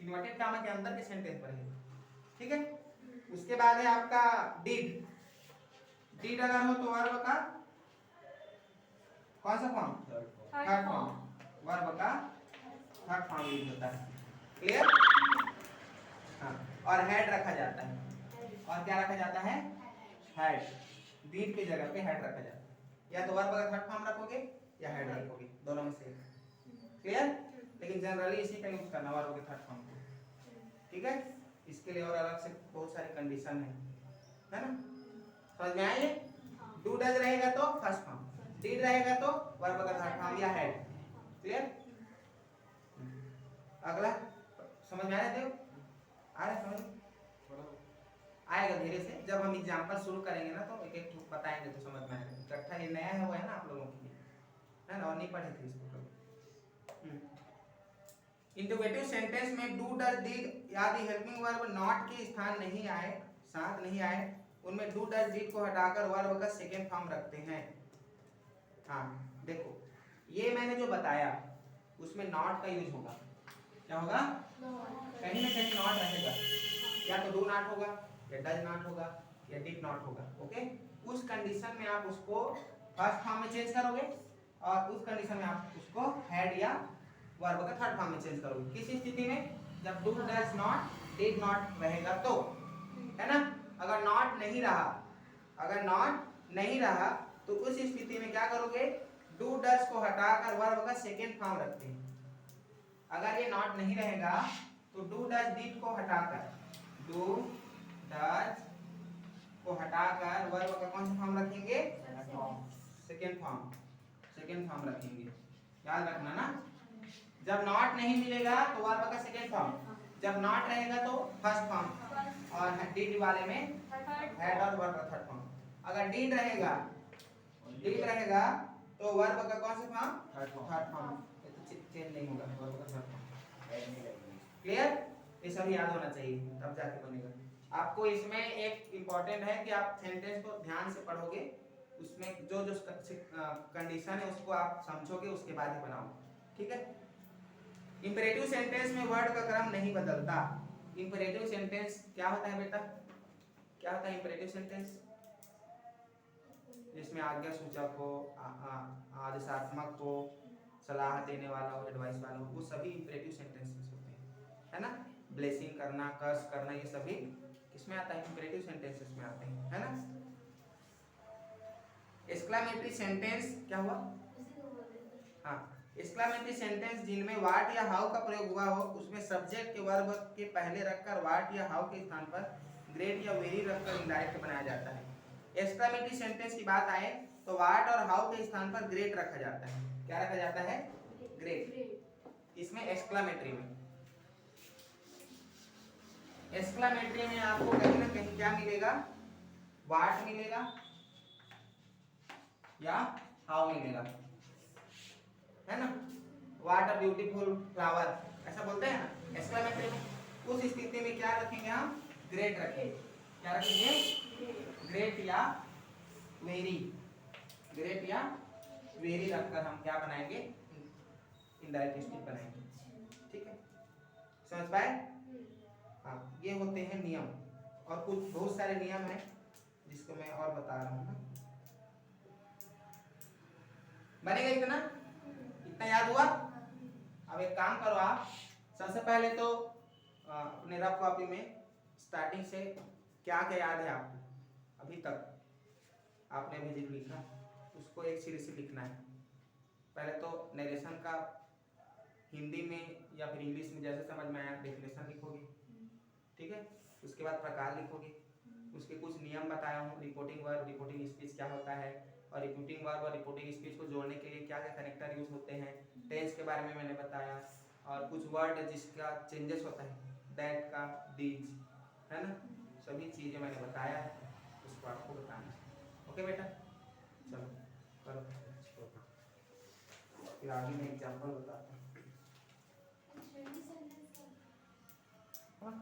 इन्वर्टेड कॉमा के अंदर के सेंटेंस पर है, ठीक है। उसके बाद है आपका डिड। डिड अगर हो तो वर्ब का कौन सा फॉर्म? थर्ड फॉर्म, वर्ब का थर्ड फॉर्म यूज होता है, क्लियर। हाँ, और हेड रखा जाता है, और क्या रखा जाता है? हेड। डिड की जगह पे हेड रखा जाता है, या तो वर्ब का थर्ड फॉर्म रखोगे या हेड रखोगे, दोनों में से, क्लियर। लेकिन जनरली इसी का यूज करना, वर्ब के थर्ड फॉर्म को, ठीक है। इसके लिए और अलग से बहुत सारी कंडीशन है ना, समझ में आए? डू डज रहेगा तो फर्स्ट फॉर्म, डिड रहेगा तो वर्ब का थर्ड फॉर्म या हेड, क्लियर। अगला समझ में आ रहा है? देखो आ रहा है समझ में? आएगा धीरे से, जब हम एग्जांपल शुरू करेंगे ना तो एक एक बताएंगे तो समझ में आएगा। इकट्ठा ये नया है, वो है ना आप लोगों के लिए, है ना, और नहीं पढ़े थे इसको कभी। इंटरोगेटिव सेंटेंस में डू डज डिड आदि हेल्पिंग वर्ब नॉट के स्थान नहीं आए, साथ नहीं आए, उनमें डू डज डिड को हटाकर वर्ब का सेकेंड फॉर्म रखते हैं। हाँ देखो ये मैंने जो बताया उसमें नॉट का यूज होगा। क्या होगा? कहीं ना कहीं नॉट रहेगा, या तो डू नॉट होगा, या डज नॉट होगा, या डिड नॉट होगा। ओके, उस कंडीशन में आप उसको फर्स्ट फॉर्म में चेंज करोगे, और उस कंडीशन में आप उसको हैड या वर्ब का थर्ड फॉर्म में चेंज करोगे। किस स्थिति में? जब do does not did not रहेगा तो, है ना। अगर नॉट नहीं रहा, अगर नॉट नहीं रहा तो उस स्थिति में क्या करोगे? डू डज को हटाकर वर्ब का सेकेंड फॉर्म रखते हैं। अगर ये नॉट नहीं रहेगा तो डू डज डिड को हटाकर, डू डज को हटाकर वर्ब का कौन सा फॉर्म रखेंगे? सेकेंड फॉर्म, सेकेंड फॉर्म रखेंगे। याद रखना ना, जब नॉट नहीं मिलेगा तो वर्ब का सेकेंड फॉर्म, जब नॉट रहेगा तो फर्स्ट फॉर्म, और डिड वाले में हैड और वर्ब का थर्ड फॉर्म। अगर डिड रहेगा, डिड रहेगा तो वर्ब का कौन सा फॉर्म? Third form. ये तो चेंज नहीं होगा, वर्ब का थर्ड फॉर्म। क्लियर? ये सब याद होना चाहिए तब जाके बनेगा। आपको इसमें एक इम्पोर्टेंट है कि आप सेंटेंस को ध्यान से पढ़ोगे, उसमें जो जो कंडीशन है उसको आप समझोगे, उसके बाद ही बनाओगे। ठीक है। इंपेरेटिव सेंटेंस में वर्ड का क्रम नहीं बदलता। इंपेरेटिव सेंटेंस क्या होता है बेटा? क्या होता है इंपेरेटिव सेंटेंस? जिसमें आज्ञा सूचक हो, आदेशात्मक हो, सलाह देने वाला हो, एडवाइस वाला हो, वो सभी इंपेरेटिव सेंटेंसेस होते हैं, है ना। ब्लेसिंग करना, कर्स करना, ये सभी किसमें आता है? इंपेरेटिव सेंटेंसेस में आते हैं, है ना। एक्सक्लेमेटरी सेंटेंस क्या हुआ? हाँ, एक्सक्लेमेटरी सेंटेंस जिनमें व्हाट या हाउ का प्रयोग हुआ हो, उसमें सब्जेक्ट के वर्ब के पहले रखकर व्हाट या हाउ के स्थान पर ग्रेट या वेरी रखकर इनडायरेक्ट बनाया जाता है। एक्सक्लेमेटरी सेंटेंस की बात आए तो व्हाट और हाउ के स्थान पर ग्रेट रखा जाता है। क्या रखा जाता है? ग्रेट। इसमें एक्सक्लेमेटरी में, एक्सक्लेमेटरी में आपको कहीं ना कहीं क्या मिलेगा? व्हाट मिलेगा या हाउ मिलेगा, है ना। व्हाट अ ब्यूटीफुल फ्लावर, ऐसा बोलते हैं ना एक्सक्लेमेटरी में। उस स्थिति में क्या रखेंगे हम? ग्रेट रखेंगे। क्या रखेंगे? ग्रेट या वेरी, ग्रेट या वेरी रखकर हम क्या बनाएंगे? इनडायरेक्ट स्पीच बनाएंगे। ठीक है, समझ पाए? हाँ, ये होते हैं नियम, और कुछ बहुत सारे नियम हैं जिसको मैं और बता रहा हूँ ना। बनेगा इतना? इतना याद हुआ? अब एक काम करो आप, सबसे पहले तो अपने रफ कॉपी में स्टार्टिंग से क्या क्या याद है आपको अभी तक, आपने अभी जो लिखा उसको एक सीरीज से लिखना है। पहले तो नरेशन का हिंदी में या फिर इंग्लिश में जैसे समझ में आया डेफिनेशन लिखोगे, ठीक है। उसके बाद प्रकार लिखोगे, उसके कुछ नियम बताया हूँ, रिपोर्टिंग वर्ब, रिपोर्टिंग स्पीच क्या होता है, और रिपोर्टिंग वर्ब और रिपोर्टिंग स्पीच को जोड़ने के लिए क्या क्या कनेक्टर यूज होते हैं, टेंस के बारे में मैंने बताया, और कुछ वर्ड जिसका चेंजेस होता है, दैट का, दीज, है ना, सभी चीज़ें मैंने बताया है, उसको आपको बताना है। ओके बेटा, चलो करो, फिर आगे मैं एग्जाम्पल बताता हूँ। हाँ